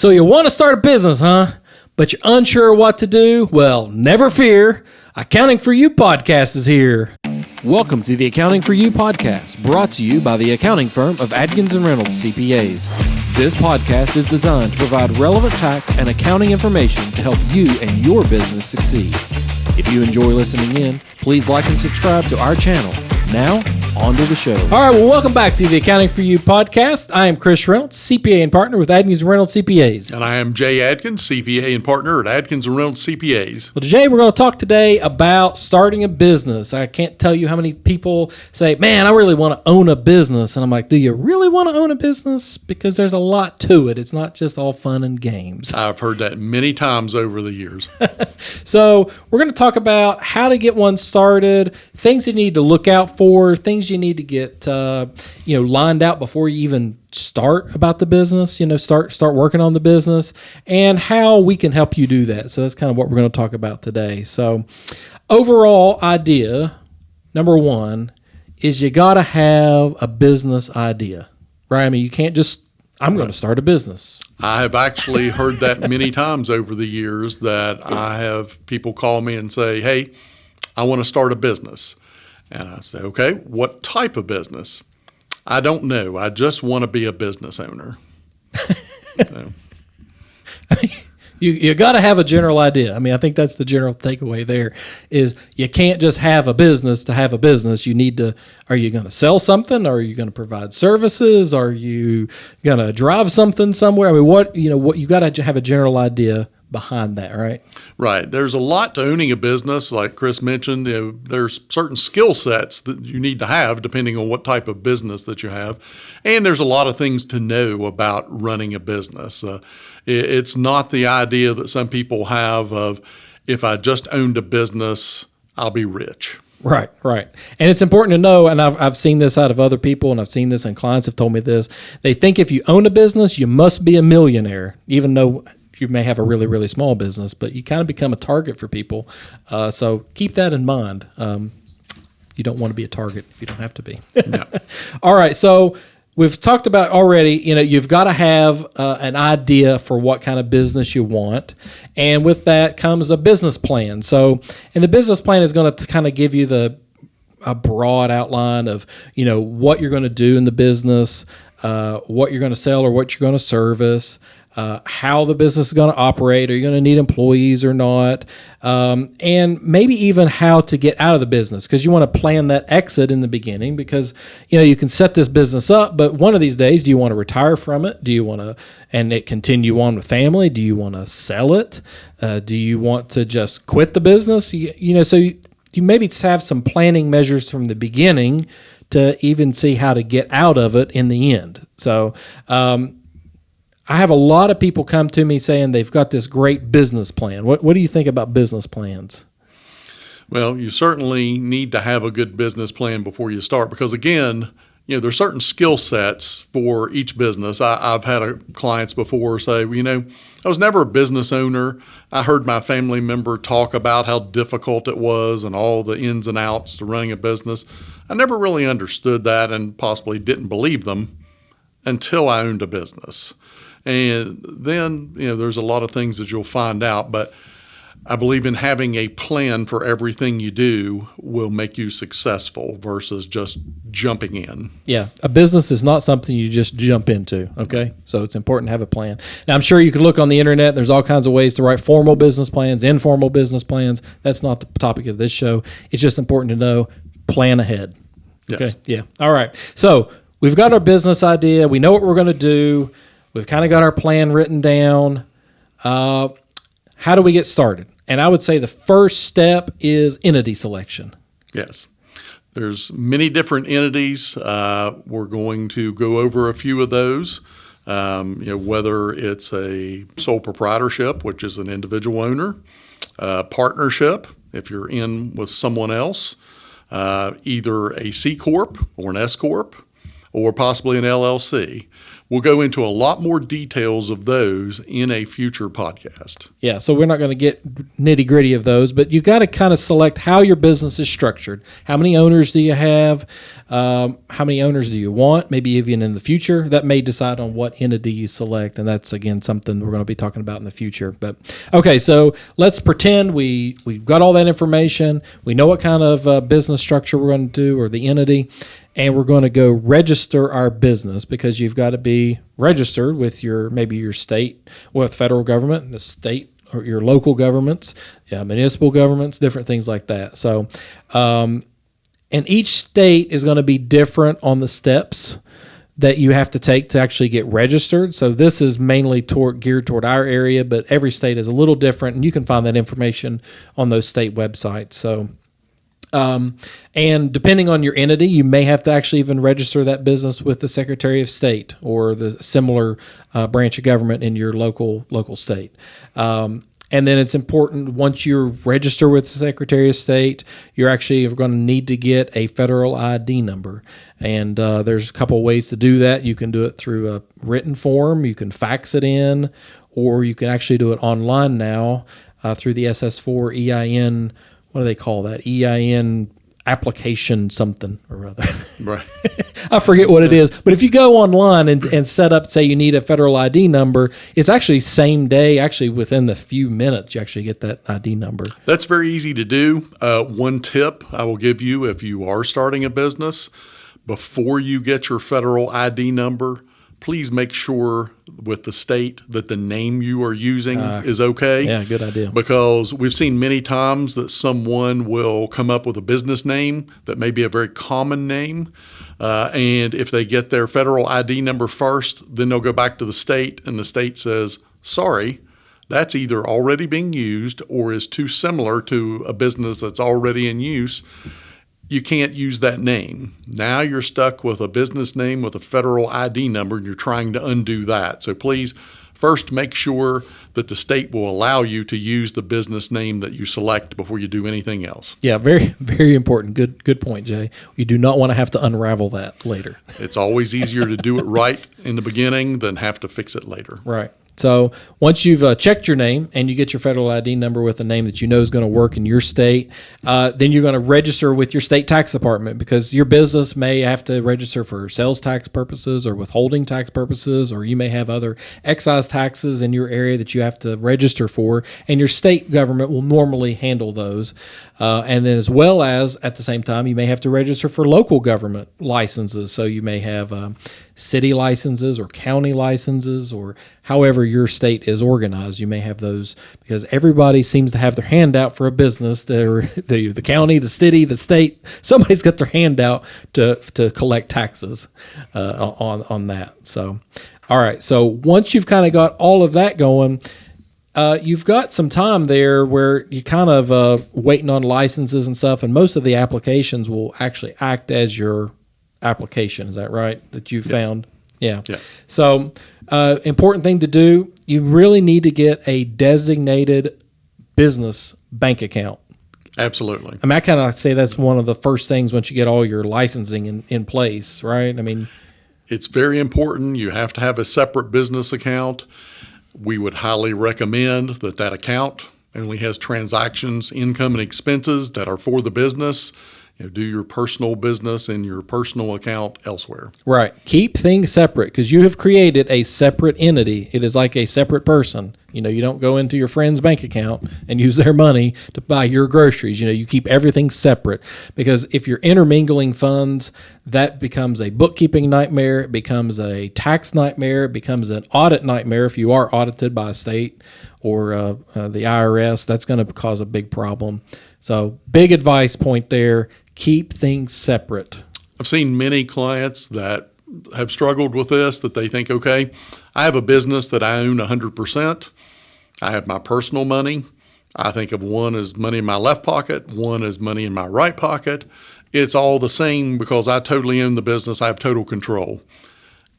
So you want to start a business, huh? But you're unsure what to do? Well, never fear. Accounting for You podcast is here. Welcome to the Accounting for You podcast, brought to you by the accounting firm of Adkins and Reynolds CPAs. This podcast is designed to provide relevant tax and accounting information to help you and your business succeed. If you enjoy listening in, please like and subscribe to our channel. Now, on to the show. All right, well, welcome back to the Accounting for You podcast. I am Chris Reynolds, CPA and partner with Adkins and Reynolds CPAs. And I am Jay Adkins, CPA and partner at Adkins and Reynolds CPAs. Well, Jay, we're going to talk today about starting a business. I can't tell you how many people say, man, I really want to own a business. And I'm like, do you really want to own a business? Because there's a lot to it. It's not just all fun and games. I've heard that many times over the years. So we're going to talk about how to get one started, things you need to look out for, things you need to get lined out before you even start about the business, start working on the business, and how we can help you do that. So that's kind of what we're going to talk about today. So overall idea, number one, is you got to have a business idea, right? I mean, you can't just, I'm going to start a business. I have actually heard that many times over the years that I have people call me and say, hey, I want to start a business. And I say, okay, what type of business? I don't know. I just want to be a business owner. So. You got to have a general idea. I mean, I think that's the general takeaway there is you can't just have a business to have a business. You need to, are you going to sell something? Are you going to provide services? Are you going to drive something somewhere? I mean, what you got to have a general idea behind that, right? Right. There's a lot to owning a business. Like Chris mentioned, there's certain skill sets that you need to have depending on what type of business that you have. And there's a lot of things to know about running a business. It's not the idea that some people have of, if I just owned a business, I'll be rich. Right. And it's important to know, and I've seen this out of other people, and I've seen this, and clients have told me this. They think if you own a business, you must be a millionaire, even though you may have a really, really small business, but you kind of become a target for people. So keep that in mind. You don't want to be a target if you don't have to be. No. All right. So we've talked about already, you've got to have an idea for what kind of business you want. And with that comes a business plan. So, and the business plan is going to kind of give you a broad outline of, what you're going to do in the business, what you're going to sell or what you're going to service, how the business is going to operate. Are you going to need employees or not? And maybe even how to get out of the business, because you want to plan that exit in the beginning, because, you can set this business up, but one of these days, do you want to retire from it? Do you want to, and it continue on with family? Do you want to sell it? Do you want to just quit the business? So you maybe have some planning measures from the beginning to even see how to get out of it in the end. So, I have a lot of people come to me saying they've got this great business plan. What do you think about business plans? Well, you certainly need to have a good business plan before you start, because again, there's certain skill sets for each business. I've had clients before say, I was never a business owner. I heard my family member talk about how difficult it was and all the ins and outs to running a business. I never really understood that and possibly didn't believe them until I owned a business. And then, there's a lot of things that you'll find out, but I believe in having a plan for everything you do will make you successful versus just jumping in. Yeah. A business is not something you just jump into. Okay. So it's important to have a plan. Now, I'm sure you can look on the internet. There's all kinds of ways to write formal business plans, informal business plans. That's not the topic of this show. It's just important to know, plan ahead. Yes. Okay. Yeah. All right. So we've got our business idea. We know what we're going to do. We've kind of got our plan written down. How do we get started? And I would say the first step is entity selection. Yes. There's many different entities. We're going to go over a few of those, whether it's a sole proprietorship, which is an individual owner, partnership, if you're in with someone else, either a C Corp or an S Corp, or possibly an LLC. we'll go into a lot more details of those in a future podcast. Yeah, so we're not going to get nitty gritty of those, but you got to kind of select how your business is structured. How many owners do you have? How many owners do you want? Maybe even in the future, that may decide on what entity you select, and that's again something we're going to be talking about in the future. But okay, so let's pretend we've got all that information. We know what kind of business structure we're going to do or the entity, and we're going to go register our business because you've got to be registered with maybe your state, with federal government, the state or your local governments, municipal governments, different things like that. So, and each state is going to be different on the steps that you have to take to actually get registered. So this is mainly geared toward our area, but every state is a little different, and you can find that information on those state websites. So, and depending on your entity, you may have to actually even register that business with the Secretary of State or the similar branch of government in your local state. And then it's important, once you register with the Secretary of State, you're actually going to need to get a federal ID number. And there's a couple of ways to do that. You can do it through a written form, you can fax it in, or you can actually do it online now through the SS4 EIN. What do they call that? EIN application something or other. Right. I forget what it is. But if you go online and set up, say you need a federal ID number, it's actually same day, actually within the few minutes, you actually get that ID number. That's very easy to do. One tip I will give you if you are starting a business, before you get your federal ID number, please make sure with the state that the name you are using is okay. Yeah, good idea. Because we've seen many times that someone will come up with a business name that may be a very common name. And if they get their federal ID number first, then they'll go back to the state and the state says, sorry, that's either already being used or is too similar to a business that's already in use. You can't use that name. Now you're stuck with a business name with a federal ID number, and you're trying to undo that. So please, first make sure that the state will allow you to use the business name that you select before you do anything else. Yeah, very, very important. Good point, Jay. You do not want to have to unravel that later. It's always easier to do it right in the beginning than have to fix it later. Right. So once you've checked your name and you get your federal ID number with a name that you know is going to work in your state, then you're going to register with your state tax department, because your business may have to register for sales tax purposes or withholding tax purposes, or you may have other excise taxes in your area that you have to register for, and your state government will normally handle those. And then as well as, at the same time, you may have to register for local government licenses. So you may have city licenses or county licenses, or however your state is organized. You may have those, because everybody seems to have their hand out for a business. The county, the city, the state, somebody's got their hand out to collect taxes on that. So, all right. So once you've kind of got all of that going, you've got some time there where you kind of waiting on licenses and stuff, and most of the applications will actually act as your application. Is that right? That you found? Yeah. Yes. So, important thing to do, you really need to get a designated business bank account. Absolutely. I mean, I kind of say that's one of the first things once you get all your licensing in place, right? I mean, it's very important. You have to have a separate business account. We would highly recommend that account only has transactions, income, and expenses that are for the business. Do your personal business in your personal account elsewhere. Right. Keep things separate, because you have created a separate entity. It is like a separate person. You don't go into your friend's bank account and use their money to buy your groceries. You keep everything separate, because if you're intermingling funds, that becomes a bookkeeping nightmare. It becomes a tax nightmare. It becomes an audit nightmare if you are audited by a state or the IRS. That's going to cause a big problem. So big advice point there. Keep things separate. I've seen many clients that have struggled with this, that they think, okay, I have a business that I own 100%. I have my personal money. I think of one as money in my left pocket, one as money in my right pocket. It's all the same because I totally own the business. I have total control.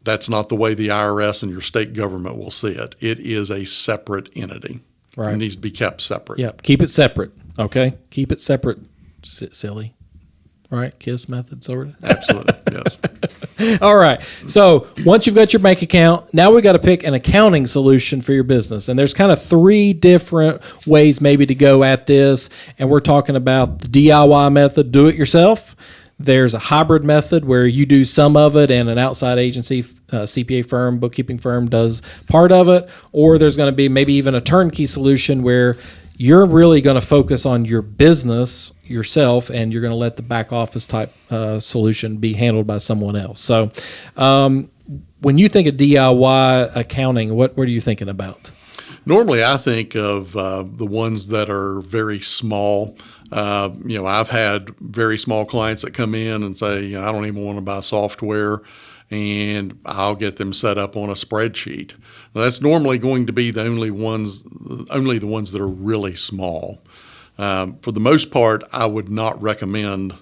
That's not the way the IRS and your state government will see it. It is a separate entity. Right. It needs to be kept separate. Yep. Keep it separate. Okay. Keep it separate. Silly. right? KISS method, sort of. Absolutely, yes. All right. So once you've got your bank account, now we got to pick an accounting solution for your business. And there's kind of 3 different ways maybe to go at this. And we're talking about the DIY method, do it yourself. There's a hybrid method where you do some of it and an outside agency, CPA firm, bookkeeping firm does part of it. Or there's going to be maybe even a turnkey solution where you're really going to focus on your business yourself, and you're going to let the back office type solution be handled by someone else. So when you think of DIY accounting, what are you thinking about? Normally, I think of the ones that are very small. I've had very small clients that come in and say, I don't even want to buy software, and I'll get them set up on a spreadsheet. Now, that's normally going to be the only the ones that are really small. For the most part, I would not recommend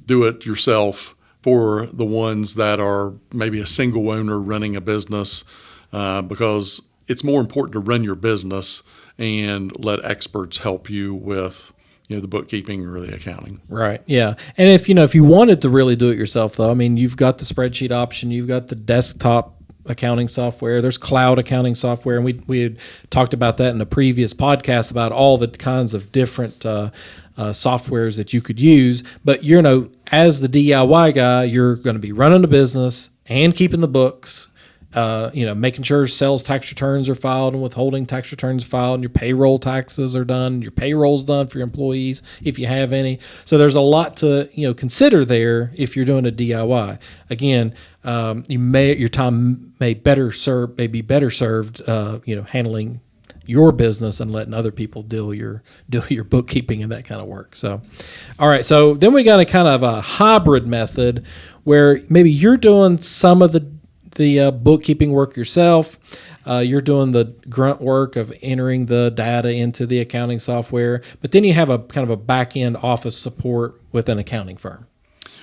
do it yourself for the ones that are maybe a single owner running a business, because it's more important to run your business and let experts help you with the bookkeeping or the accounting. Right. Yeah. And if you wanted to really do it yourself, though, I mean, you've got the spreadsheet option, you've got the desktop accounting software, there's cloud accounting software, and we had talked about that in a previous podcast about all the kinds of different softwares that you could use. But as the DIY guy, you're going to be running a business and keeping the books. Making sure sales tax returns are filed and withholding tax returns are filed, and your payroll taxes are done, your payroll's done for your employees if you have any. So there's a lot to consider there if you're doing a DIY. Again, your time may be better served handling your business and letting other people do your bookkeeping and that kind of work. So, all right. So then we got a kind of a hybrid method where maybe you're doing some of the bookkeeping work yourself. You're doing the grunt work of entering the data into the accounting software, but then you have a kind of a back-end office support with an accounting firm.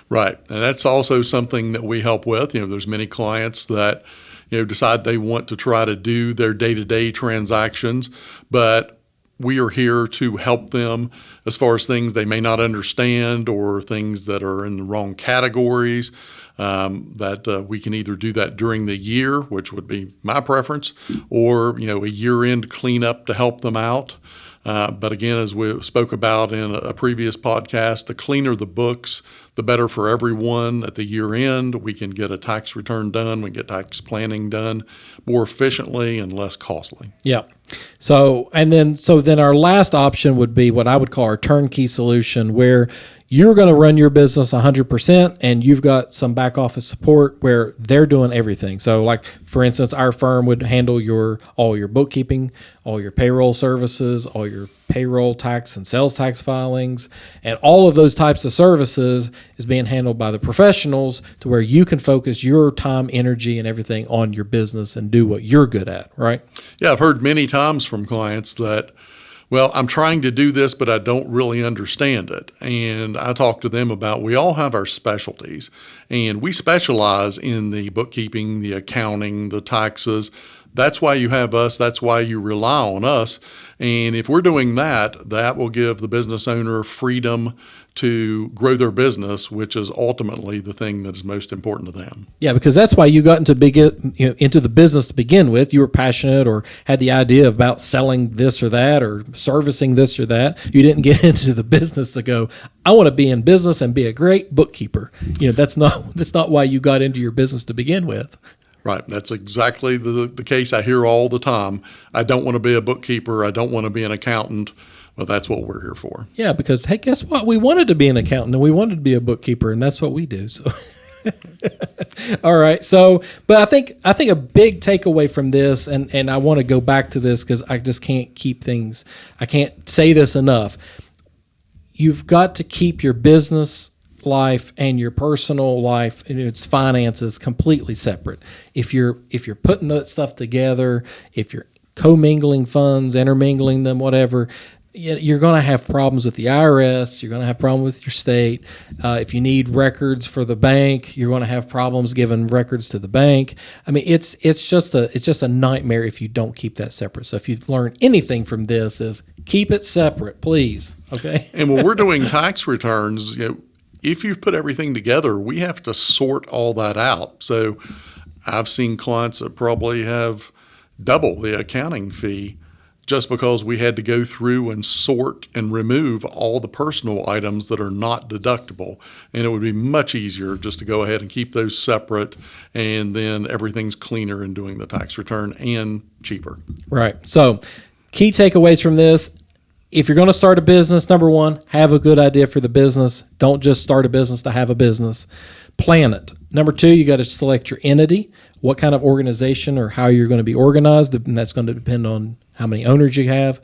Right. And that's also something that we help with. There's many clients that, decide they want to try to do their day-to-day transactions, but we are here to help them as far as things they may not understand or things that are in the wrong categories. That we can either do that during the year, which would be my preference, or a year-end cleanup to help them out. But again, as we spoke about in a previous podcast, the cleaner the books, the better for everyone. At the year end, we can get a tax return done, we can get tax planning done more efficiently and less costly. Yeah. So then our last option would be what I would call our turnkey solution, where you're going to run your business 100% and you've got some back office support where they're doing everything. So like, for instance, our firm would handle all your bookkeeping, all your payroll services, all your payroll tax and sales tax filings, and all of those types of services is being handled by the professionals to where you can focus your time, energy, and everything on your business and do what you're good at, right? Yeah, I've heard many times from clients that, well, I'm trying to do this, but I don't really understand it. And I talk to them about, we all have our specialties, and we specialize in the bookkeeping, the accounting, the taxes. That's why you have us. That's why you rely on us. And if we're doing that, that will give the business owner freedom to grow their business, which is ultimately the thing that is most important to them. Yeah, because that's why you got into the business to begin with. You were passionate or had the idea about selling this or that or servicing this or that. You didn't get into the business to go, I want to be in business and be a great bookkeeper. That's not why you got into your business to begin with. Right. That's exactly the case I hear all the time. I don't want to be a bookkeeper. I don't want to be an accountant. Well, that's what we're here for. Yeah, because, hey, guess what? We wanted to be an accountant and we wanted to be a bookkeeper, and that's what we do. So, all right. So, but I think a big takeaway from this, and I want to go back to this because I just can't I can't say this enough. You've got to keep your business life and your personal life and its finances completely separate. If you're putting that stuff together, if you're commingling funds, intermingling them, whatever, you're going to have problems with the IRS. You're going to have problems with your state. If you need records for the bank, you're going to have problems giving records to the bank. I mean, it's just a nightmare if you don't keep that separate. So if you learn anything from this, is keep it separate, please. Okay. And when we're doing tax returns, if you've put everything together, we have to sort all that out. So I've seen clients that probably have double the accounting fee just because we had to go through and sort and remove all the personal items that are not deductible. And it would be much easier just to go ahead and keep those separate, and then everything's cleaner in doing the tax return and cheaper. Right. So key takeaways from this: if you're going to start a business, number one, have a good idea for the business. Don't just start a business to have a business. Plan it. Number two, you got to select your entity, what kind of organization or how you're going to be organized, and that's going to depend on how many owners you have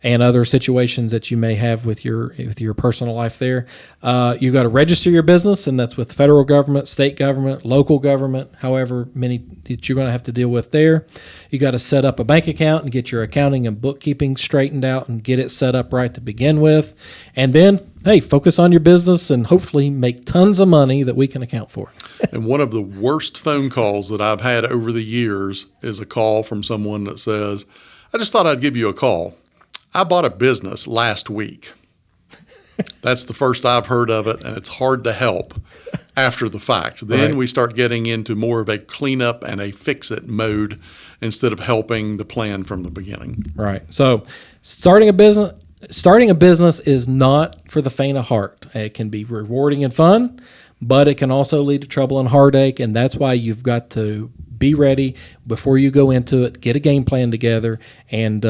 and other situations that you may have with your personal life there. You've got to register your business, and that's with the federal government, state government, local government, however many that you're going to have to deal with there. You got to set up a bank account and get your accounting and bookkeeping straightened out and get it set up right to begin with. And then, hey, focus on your business and hopefully make tons of money that we can account for. And one of the worst phone calls that I've had over the years is a call from someone that says, I just thought I'd give you a call. I bought a business last week. That's the first I've heard of it, and it's hard to help after the fact. Then we start getting into more of a cleanup and a fix-it mode instead of helping the plan from the beginning. Right. So starting a business is not for the faint of heart. It can be rewarding and fun, but it can also lead to trouble and heartache, and that's why you've got to be ready before you go into it. Get a game plan together, and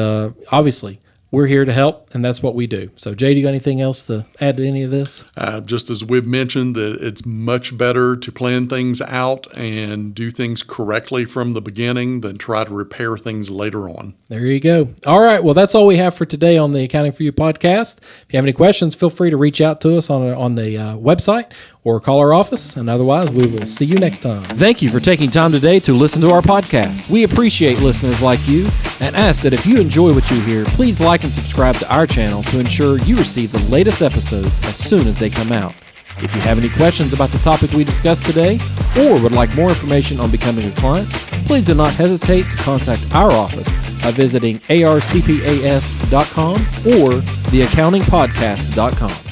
obviously we're here to help, and that's what we do. So, Jay, do you got anything else to add to any of this? Just as we've mentioned, that it's much better to plan things out and do things correctly from the beginning than try to repair things later on. There you go. All right. Well, that's all we have for today on the Accounting for You podcast. If you have any questions, feel free to reach out to us on the website or call our office. And otherwise, we will see you next time. Thank you for taking time today to listen to our podcast. We appreciate listeners like you and ask that if you enjoy what you hear, please like and subscribe to our channel to ensure you receive the latest episodes as soon as they come out. If you have any questions about the topic we discussed today or would like more information on becoming a client, please do not hesitate to contact our office by visiting arcpas.com or theaccountingpodcast.com.